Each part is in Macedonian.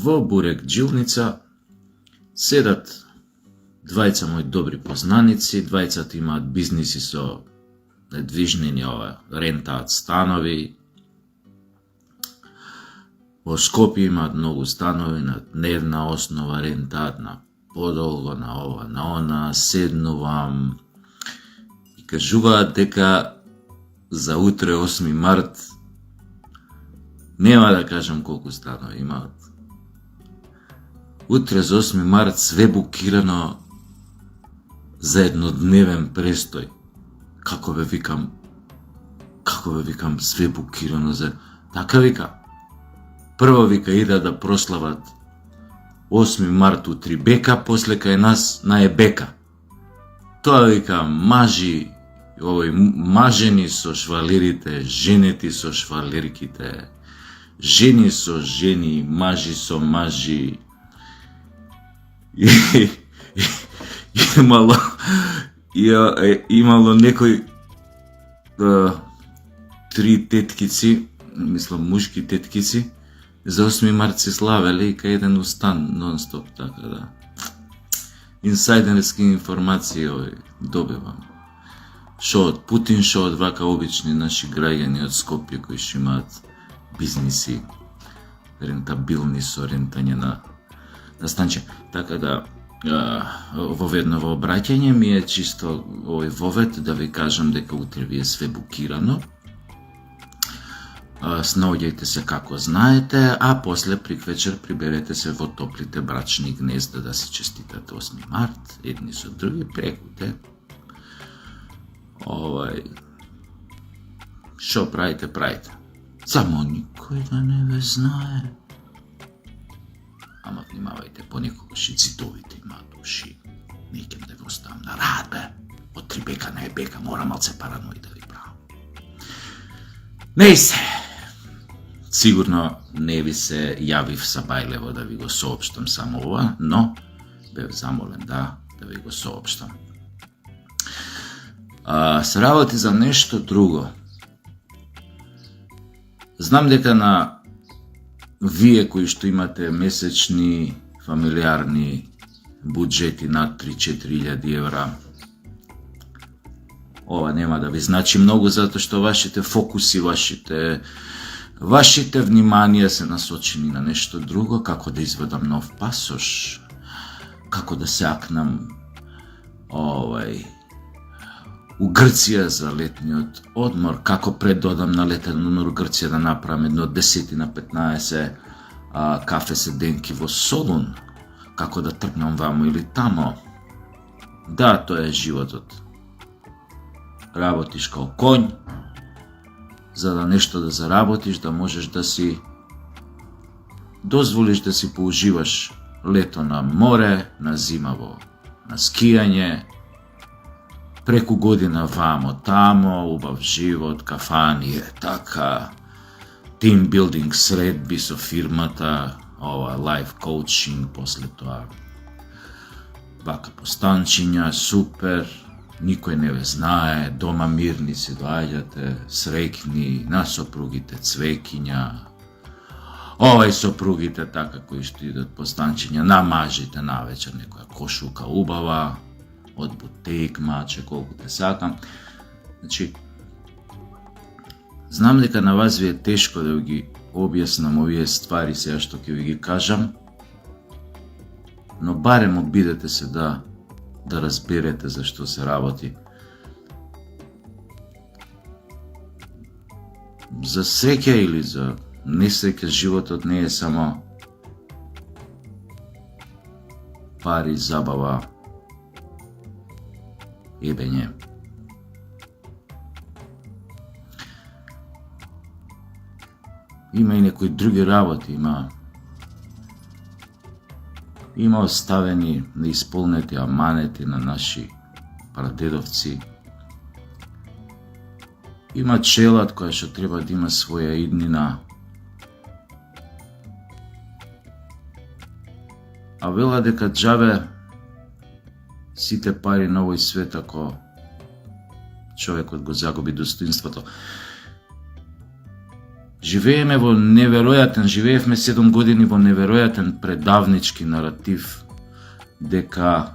Во Бурек Джилница седат двајца мои добри познаници, двајцата имаат бизниси со недвижнини, рентаат станови. Во Скопје имаат многу станови на дневна основа, рентаат на подолго, на ова, на она, седнувам и кажуваат дека за утре 8 март нема да кажам колку станови имаат. Утре за 8 март све букирано за еднодневен престој. Како бе викам, све букирано за... Така вика. Прво вика ида да прослават 8 март у Трибека, после кај нас на Ебека. Тоа вика мажи, мажени со швалирите, женети со швалирките, жени со жени, мажи со мажи. Имало некои 3 теткици, мислам мушки теткици, за 8 март се славеле и кај еден устан нон-стоп, така да. Инсайдерски информации добивам. Шо од Путин, шо од вака обични наши граѓани од Скопје кои што имаат бизниси рентабилни со рентање на станче. Така да, во обраќање ми е чисто овој вовет да ви кажам дека утре ви е све букирано. Снаоѓајте се како знаете, а после приквечер приберете се во топлите брачни гнезда да се честитат 8 март, едни со други, прекуте. Шо правите? Само никој да не ве знае. Ама внимавајте, понекогаш и цитовите имаат уши. Неќем да ви оставам на рад, бе. Од Трибека на Ебека, мора малце параној да ви правам. Не се. Сигурно не ви се јавив са бајлево да ви го соопштам само ова, но бев замолен да ви го соопштам. Се работи за нешто друго. Знам дека на вие кои што имате месечни фамилиарни буџети над 3-4 евра, ова нема да ви значи многу, затоа што вашите фокуси, вашите вниманија се насочени на нешто друго, како да изведам нов пасош, како да се акнам у Грција за летниот одмор, како пред да одам на летен одмор у Грција да направам едно 10 на 15 кафе седенки во Солун, како да трпнам вамо или тамо. Да, тоа е животот. Работиш као конј, за да нешто да заработиш, да можеш да си дозволиш да си поуживаш лето на море, на зима на скијање, преку година вамо тамо, убав живот, кафани, така, тимбилдинг средби со фирмата, лайф коучинг, после тоа вака постанчиња, супер, никој не ве знае, дома мирни си доаѓате, среќни, на сопругите цвекиња, сопругите така кои што идат постанчиња, на мажите навечер некоја кошулка убава, од бутик, маче, колку те сакам. Значи, знам дека на вас ви е тешко да ги објаснам овие ствари сега што ќе ви ги кажам, но барем обидете се да разберете за што се работи. За среќа или за несреќа животот не е само пари, забава, ебење. Има и некои други работи, има оставени неисполнети аманети на наши прадедовци. Има челад која што треба да има своја иднина. А вела дека џабе сите пари на овој свет ако човекот го загуби достоинството. Живеевме 7 години во неверојатен предавнички наратив дека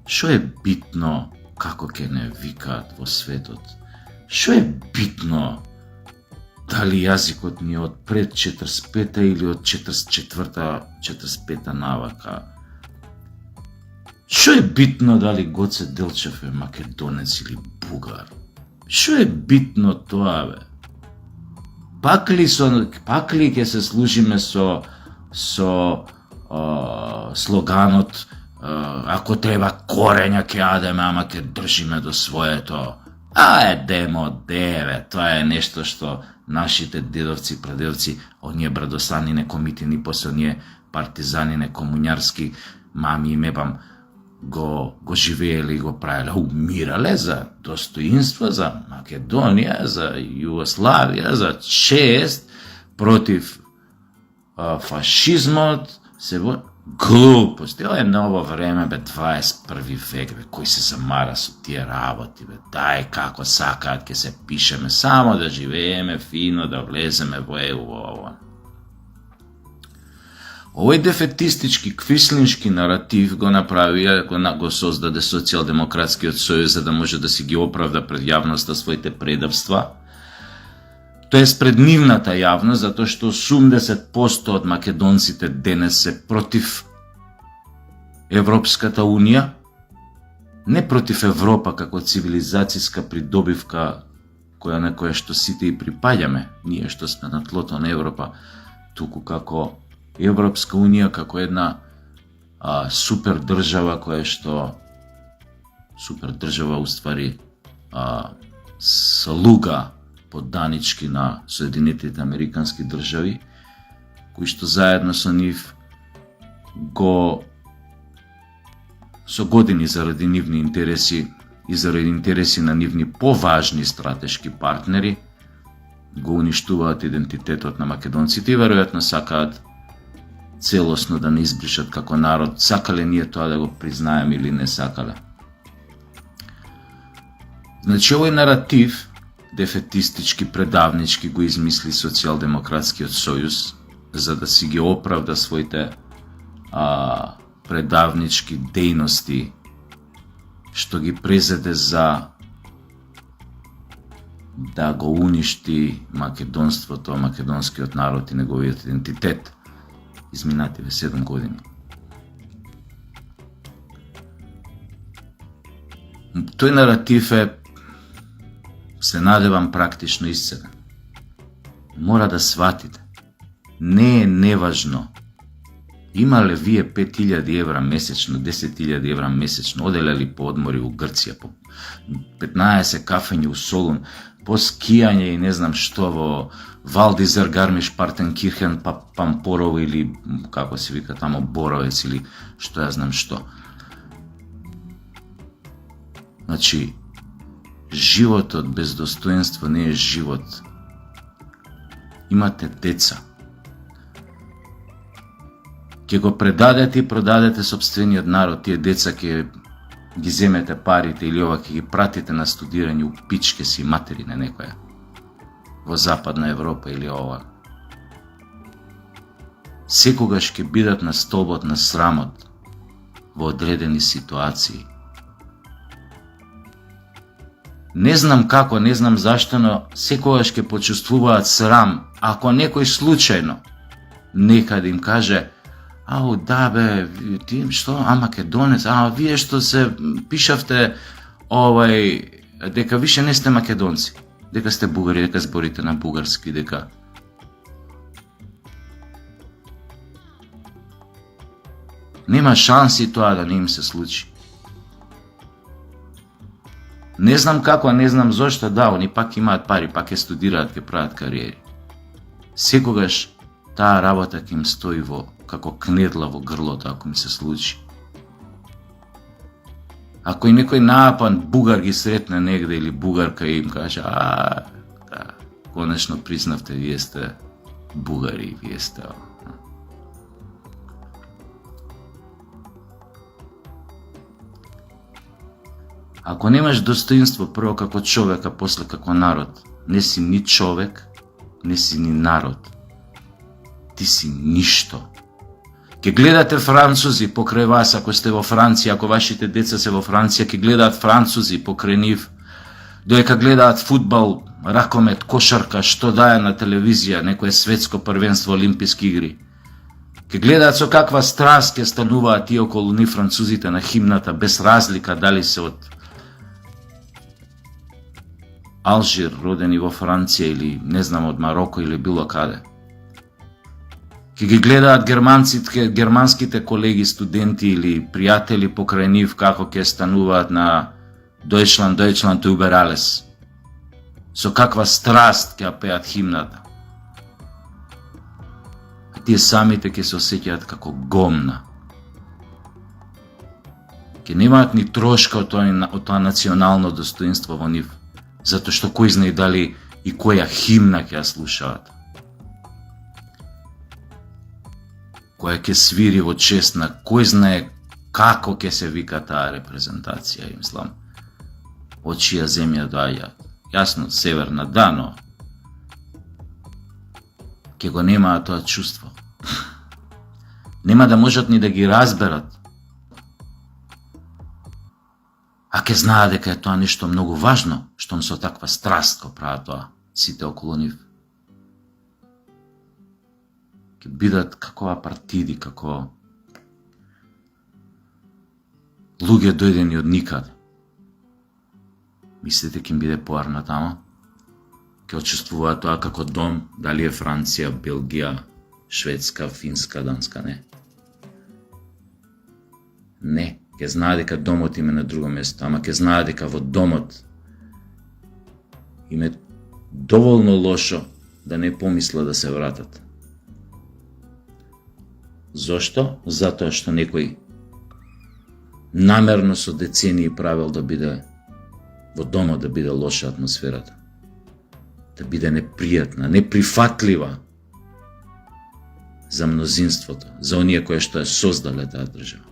што е битно како ќе не викаат во светот. Што е битно дали јазикот ни е од пред 45-та или од 44-та, 45-та навака. Што е битно дали Гоце Делчев е македонец или бугар? Што е битно тоа, бе? Пак ли ќе се служиме со слоганот ако треба корења ќе јадеме, ама ќе држиме до своето. Демо деве, тоа е нешто што нашите дедовци, прадедовци, оние брадосани комитини, после оние партизани комуњарски, мами и мебам, го живееле и го правеле, умирале за достоинство, за Македонија, за Југославија, за чест против фашизмот, глупости. Ова е ново време, бе, 21 век, бе, кој се замара со тие работи, бе, дај како сакаат ќе се пишеме, само да живееме фино, да влеземе во ЕУ, ова. Овој дефетистички, квислиншки наратив го направија, го создаде Социјалдемократскиот сојуз за да може да си ги оправда пред јавноста своите предавства. Тоест пред нивната јавност, затоа што 80% од македонците денес се против Европската Унија, не против Европа како цивилизацијска придобивка на која што сите и припаѓаме, ние што сме на тлото на Европа, туку како Европска Унија, како една супер држава која што супер држава уствари слуга подданички на Соединетите Американски држави, кои што заедно со нив со години заради нивни интереси и заради интереси на нивни поважни стратешки партнери го уништуваат идентитетот на македонците и веројатно сакаат целосно да не избришат како народ. Сакале ние тоа да го признаеме или не сакале. Значи, овој наратив дефетистички, предавнички го измисли Социјалдемократскиот сојуз за да си ги оправда своите предавнички дејности што ги презеде за да го уништи македонството, македонскиот народ и неговиот идентитет изминативе 7 години. Тој наратив е, се надевам, практично исцелен. Мора да сватите. Не е неважно. Имале вие 5.000 евра месечно, 10.000 евра месечно, оделе ли по одмори у Грција, по 15 кафења у Солун, по скијање и не знам што во Валдизер, Гармиш, Партенкирхен, Пампорово или како се вика тамо Боровец или што ја знам што. Значи, животот без достоинство не е живот. Имате деца. Ке го предадете и продадете собствениот народ, тие деца ке ги земете парите или ова ке ги пратите на студирање у пичке си матери на некоја во Западна Европа или ова. Секогаш ке бидат на столбот на срамот во одредени ситуации. Не знам како, не знам зашто, но секогаш ке почувствуваат срам ако некој случајно некаде им каже: "Ау, да бе, ти што, македонец, вие што се пишавте дека више не сте македонци, дека сте бугари, дека зборите на бугарски, дека..." Нема шанси тоа да не им се случи. Не знам како, не знам зошто, да, они пак имаат пари, пак ќе студираат, ќе прават кариери. Секогаш таа работа ќе им стои како кнедла во грлото ако ми се случи. Ако и некој наапан бугар ги сретне негде или бугарка и им каже: да, конечно признавте, вие сте бугари, вие сте... Ако немаш достоинство прво како човек, а после како народ, не си ни човек, не си ни народ. Ти си ништо. Ке гледате французи покрај вас, ако сте во Франција, ако вашите деца се во Франција, ке гледаат французи покрај нив, доека гледаат фудбал, ракомет, кошарка, што дае на телевизија, некое светско првенство, олимписки игри. Ке гледаат со каква страст ке стануваат тие околу ни французите на химната, без разлика дали се од Алжир, родени во Франција, или не знам од Мароко или било каде. Ке ги гледаат германските колеги, студенти или пријатели покрај нив како ке стануваат на Deutschland über alles. Со каква страст ке пеат химната. А тие самите ке се осеќаат како гомна. Ке немаат ни трошка од тоа национално достоинство во нив, затоа што кој знае дали и која химна ќе ја слушаат. Која ќе свири во чест на кој знае како ќе се вика таа репрезентација, им слам. Од чија земја доаѓаат. Јасно, северна, да, но ќе го немаат тоа чувство. Нема да можат ни да ги разберат. А ќе знаат дека е тоа нешто многу важно, штом со таква страст го прават тоа сите околу нив. Ќе бидат како апартиди, како луѓе дојдени од никаде. Мислите ќе им биде поарна тамо? Ќе очувствуваат тоа како дом, дали е Франција, Белгија, Шведска, Финска, Данска, не. Не, ќе знаат дека домот им е на друго место, ама ќе знаат дека во домот им е доволно лошо да не помисла да се вратат. Зошто? Затоа што некој намерно со децении правил да биде во домот, да биде лоша атмосферата, да биде непријатна, неприфатлива за мнозинството, за оние кои што ја создале таа држава.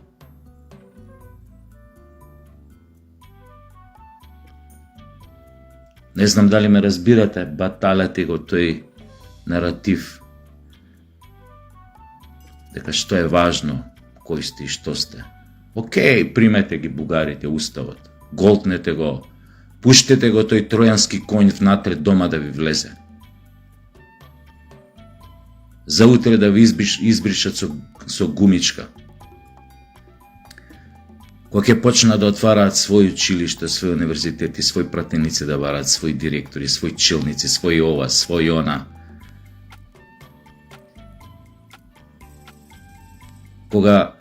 Не знам дали ме разбирате, баталете го тој наратив, дека што е важно, кој сте и што сте. Океј, примете ги бугарите уставот, голтнете го, пуштете го тој тројански конј внатре дома да ви влезе. За утре да ви избришат со гумичка. Кога ќе почнат да отвараат своји училишта, своји универзитети, своји пратеници да бараат, своји директори, своји челници, своји ова, своји она. Кога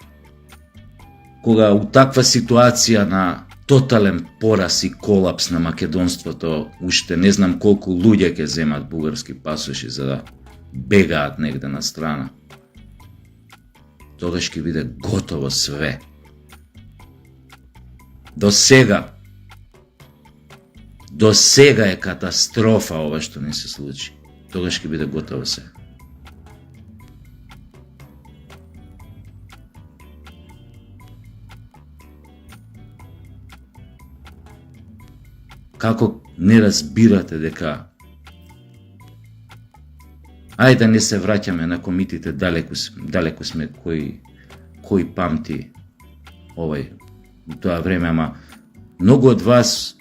у таква ситуација на тотален пораз и колапс на македонството, уште не знам колку луѓе ќе земат бугарски пасоши за да бегаат негде на страна, тогаш ќе биде готово све. До сега е катастрофа ова што не се случи. Тогаш ќе биде готово се. Како не разбирате дека ајде да не се враќаме на комитите, далеку сме, кој памти овај у тоа време, ама многу од вас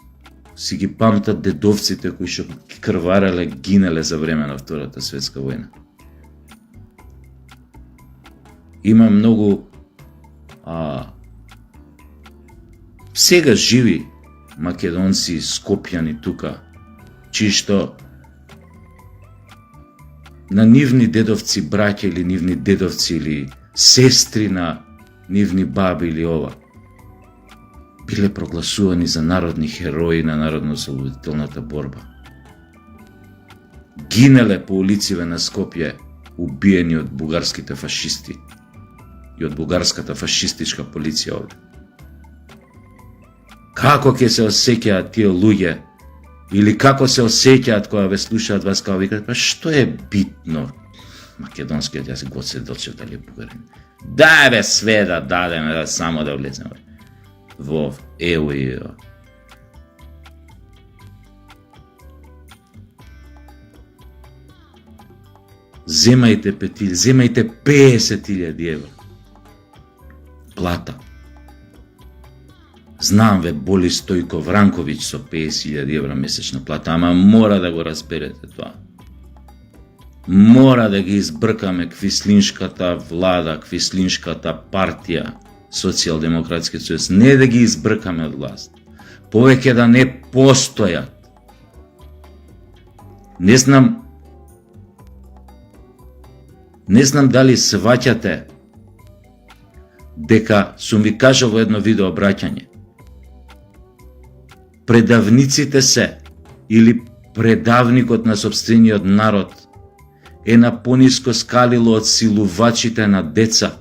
си ги памтат дедовците кои што крвареле, гинеле за време на Втората светска војна. Има многу сега живи македонци, скопјани тука, чии што на нивни дедовци, браќа или нивни дедовци или сестри на нивни баби или ова, биле прогласувани за народни херои на народно-ослободителната борба. Гинеле по улициве на Скопје, убиени од бугарските фашисти и од бугарската фашистичка полиција овде. Како ќе се осеќаат тие луѓе, или како се осеќаат кога ве слушаат вас, кога викат, па што е битно? Македонскиот јазик Гоце Делчев дали е бугарин. Дај бе све да дадеме, да само да влеземе во ЕУ и Земајте 50.000 евра. Плата. Знам ве боли Стојко Вранковиќ со 50.000 евра месечна плата, ама мора да го разберете тоа. Мора да ги избркаме квислиншката влада, квислиншката партија, Социјалдемократски сојуз, не да ги избркаме од власт. Повеќе да не постојат. Не знам дали сваќате дека сум ви кажал во едно видео обраќање. Предавниците се, или предавникот на сопствениот народ е на пониско скалило од силувачите на деца.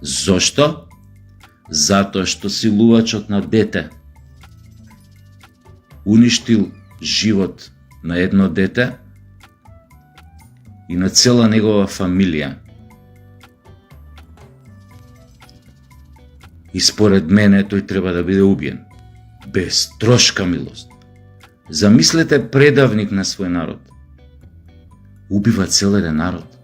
Зошто? Затоа што силувачот на дете уништил живот на едно дете и на цела негова фамилија. И според мене тој треба да биде убиен. Без трошка милост. Замислете предавник на свој народ. Убива цел еден народ.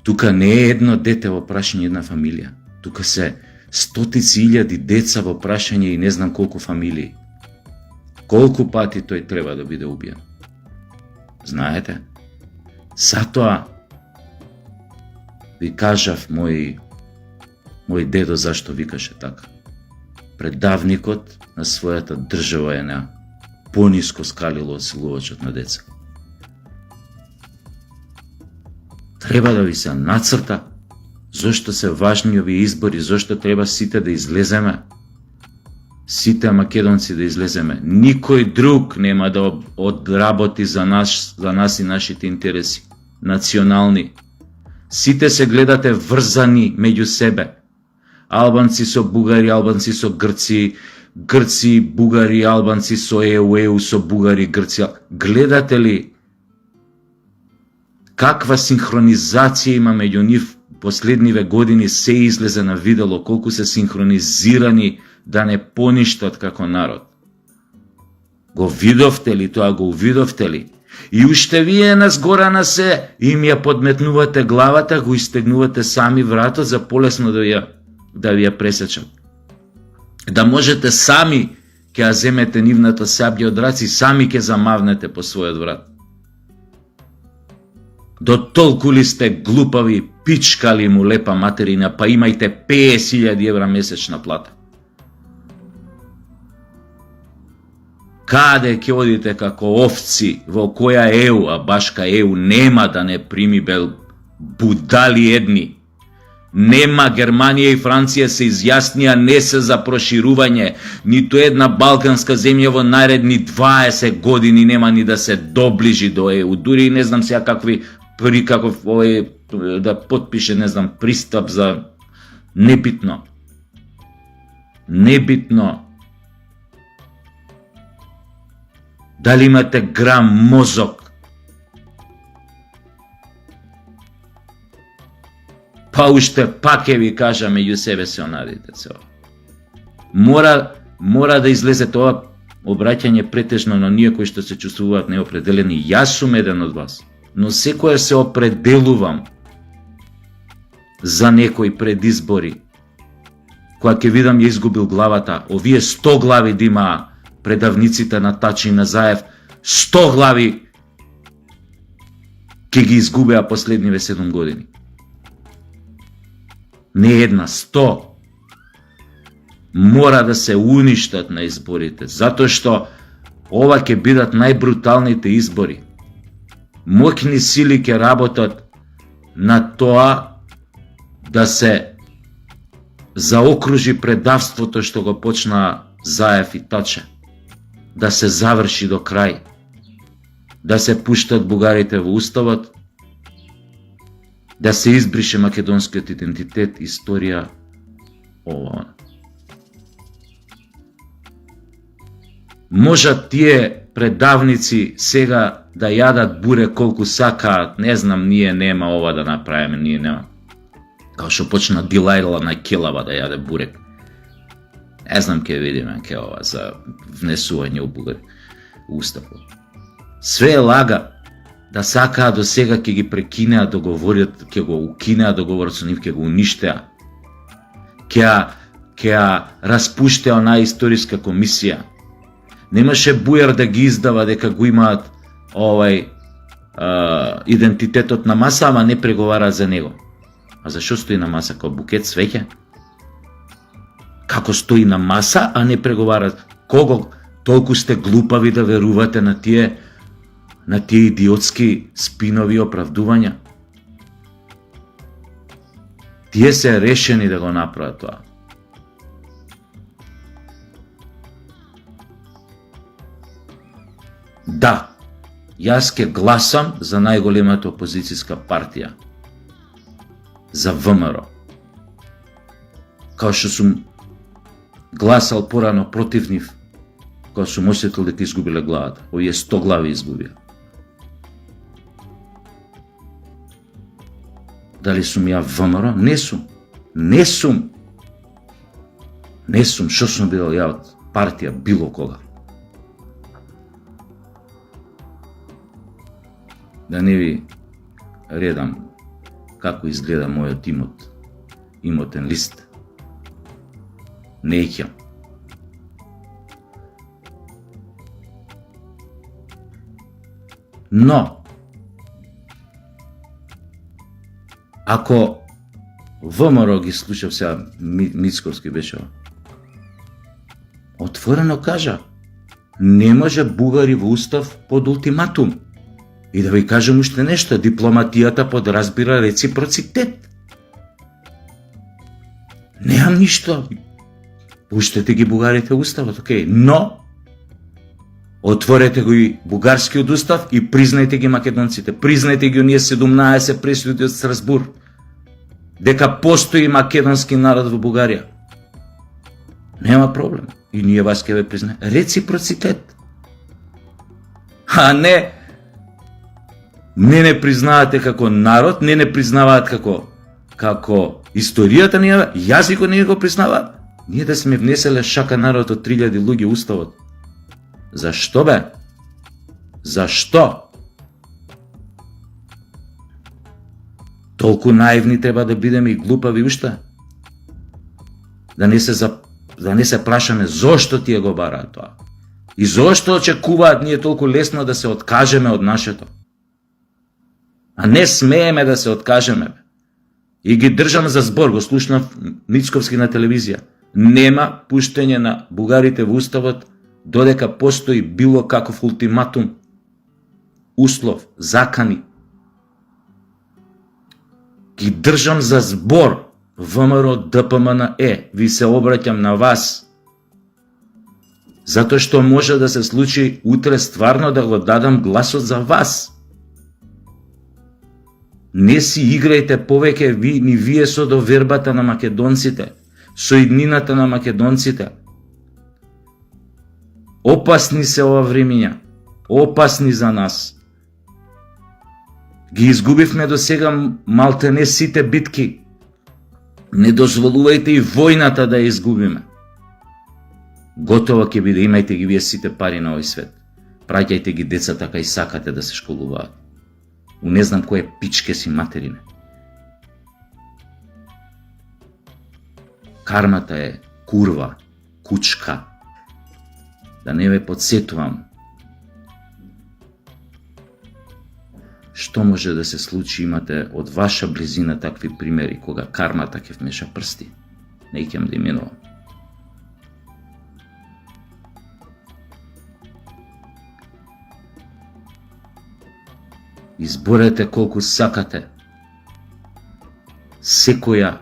Тука не е едно дете во прашање една фамилија. Тука се стотици илјади деца во прашање и не знам колку фамилии. Колку пати тој треба да биде убиен? Знаете? Затоа ви кажав мој дедо зашто викаше така. Предавникот на својата држава е на пониско скалило од силувачот на деца. Треба да ви се нацрта зошто се важни овие избори, зошто треба сите да излеземе, сите македонци да излеземе. Никој друг нема да одработи за нас и нашите интереси национални. Сите се гледате врзани меѓу себе. Албанци со бугари, албанци со грци, грци, бугари, албанци со ЕУ со бугари, грци. Гледате ли каква синхронизација има меѓу нив? Последниве години се излезе на видело колку се синхронизирани да не поништат како народ. Го видовте ли тоа, го увидовте ли? И уште вие назгора на се им ја подметнувате главата, го истегнувате сами вратот за полесно да ви ја пресечат. Да можете сами ќе ја земете нивната сабља од раци, сами ќе замавнете по својот врат. До толку ли сте глупави, пичкали му лепа материна, па имајте 50.000 евра месечна плата? Каде ќе одите како овци, во која ЕУ, а башка ЕУ нема да не прими бел будали едни. Нема, Германија и Франција се изјаснија, не се за проширување, ниту една балканска земја во наредни 20 години нема ни да се доближи до ЕУ. Дури не знам сега каков да потпише, не знам, пристап за небитно. Небитно. Дали имате грам мозок? Па уште пак ќе ви кажа, меѓу себе се онадите се. Мора да излезе тоа обраќање претежно на ние кои што се чувствуваат неопределени. Јас сум еден од вас, но секоја се определувам за некој предизбори. Кога ќе видам ја изгубил главата, овие 100 глави да има предавниците на Тачи и на Заев, 100 глави ќе ги изгубеа последниве 7 години. Не една, 100. Мора да се уништат на изборите, затоа што ова ќе бидат најбруталните избори. Моќни сили ќе работат на тоа да се заокружи предавството што го почна Заев и Таче, да се заврши до крај, да се пуштат бугарите во уставот, да се избрише македонскиот идентитет, историја, ова. Можат тие предавници сега да јадат буре колку сакаат, не знам, ние нема ова да направиме, ние нема. Као што почна Дилајла на Келава да јаде бурек. Не знам, ќе видиме ке ова за внесување у бугари, уставот. Све е лага. да сакаа до сега ќе ги прекинеа договорот, ќе го укинеа договорот со нив, ќе го уништеа, ќе распуштеа онаа историска комисија. Немаше Бујар да ги издава дека го имаат идентитетот на маса, ама не преговара за него. А зашо стои на маса како букет свеќе? Како стои на маса, а не преговара? Кого толку сте глупави да верувате на тие идиотски спинови и оправдувања? Тие се решени да го направат тоа. Да, јас ќе гласам за најголемата опозицијска партија, за ВМРО. Као што сум гласал порано против нив, кога сум осетил дека изгубиле главата. Овие 100 глави изгубија. Дали сум ја ВМРО? Не сум. Не сум. Што сум бил ја од партија било кога? Да не ви редам како изгледа мојот имотен лист. Неќам. Но, ако ВМРО ги слушав сега, Мицковски беше, отворено кажа, не може бугари во устав под ултиматум. И да ви кажем уште нешто, дипломатијата подразбира реципроцитет. Немам ништо. Пуштете ги бугарите уставот, окей, но отворете го и бугарскиот устав и признајте ги македонците. Признајте ги оние 17 пресуди од Страсбур. Дека постои македонски народ во Бугарија. Нема проблем. И ние вас ќе ве признаеме. Реципроцитет. А не признавате како народ, не признаваат како историјата ни, јазикот не го признаваат. Ние да сме внеселе шака народ од 3000 луѓе уставот. Зашто бе? Зашто? Толку наивни треба да бидеме и глупави уште? Да не се прашаме зошто тие го бараат тоа? И зошто очекуваат ние толку лесно да се откажеме од нашето? А не смееме да се откажеме. И ги држам за збор, го слушнав Мицковски на телевизија. Нема пуштење на бугарите во уставот додека постои било каков ултиматум, услов, закани. Ги држам за збор, ВМРО ДПМН ви се обраќам на вас, затоа што може да се случи утре стварно да го дадам гласот за вас. Не си играјте повеќе вие со довербата на македонците, со иднината на македонците. Опасни се ова времиња, опасни за нас. Ги изгубивме до сега малтене сите битки. Не дозволувајте и војната да ја изгубиме. Готово ќе биде, имајте ги вие сите пари на овој свет. Праќајте ги децата кај сакате да се школуваат. У не знам кој пичке си материне. Кармата е курва, кучка. Да не ве подсетувам. Што може да се случи, имате од ваша близина такви примери, кога кармата ќе вмеша прсти. Не ќе да именувам. Изборете колку сакате. Секоја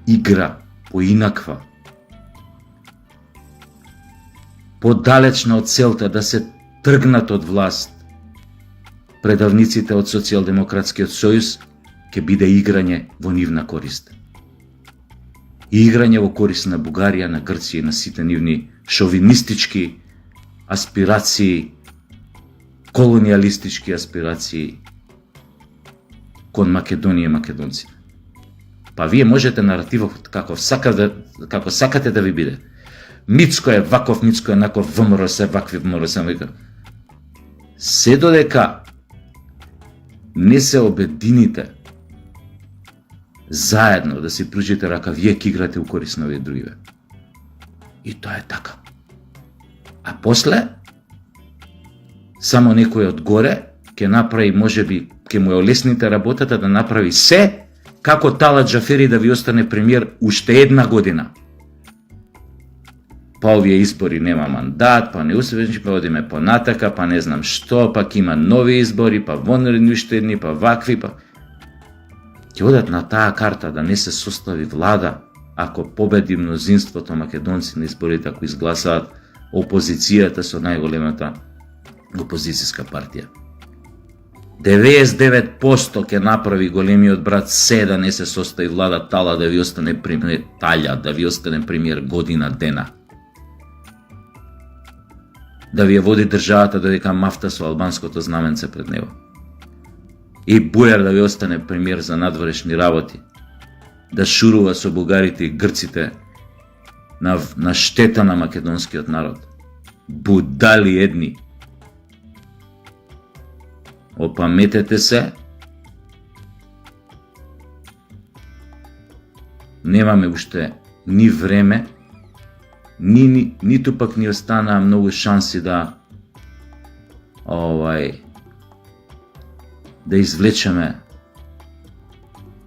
игра поинаква, подалечна од целта да се тргнат од власт, предавниците од Социјалдемократскиот сојуз, ќе биде играње во нивна корист. И играње во корист на Бугарија, на Грција и на сите нивни шовинистички аспирации, колониалистички аспирации кон Македонија и македонците. Па вие можете наративот како сакате да ви биде. Мицко е ваков, Мицко е наков, ВМРО се вакви, ВМРО се вакви. Се додека не се обедините заедно да си пружите рака, вие ќе играте у корис на овие другиве. И тоа е така. А после, само некој од горе ќе направи, можеби, ќе му ја олесните работата да направи се како Талат Џафери да ви остане премиер уште една година. Па овие избори нема мандат, па не успешни, па одиме понатака, па не знам што, пак има нови избори, па вонредни уште едни, па вакви, па... Ќе одат на таа карта да не се состави влада, ако победи мнозинството македонци на изборите, ако изгласаат опозицијата со најголемата опозицијска партија. 99% ќе направи големиот брат се да не се состави влада, Тала да ви остане премиер, Талја да ви остане премиер година дена. Да ви ја води државата додека мафта со албанското знаменце пред него. И Бујар да ви остане премиер за надворешни работи. Да шурува со бугарите и грците на штета на македонскиот народ. Будали едни. Опаметете се. Немаме уште ни време, ниту пак ни останаа многу шанси да да извлечеме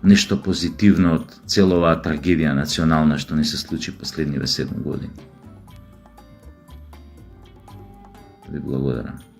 нешто позитивно од целова трагедија национална што ни се случи последниве 7 години. Ви благодарам.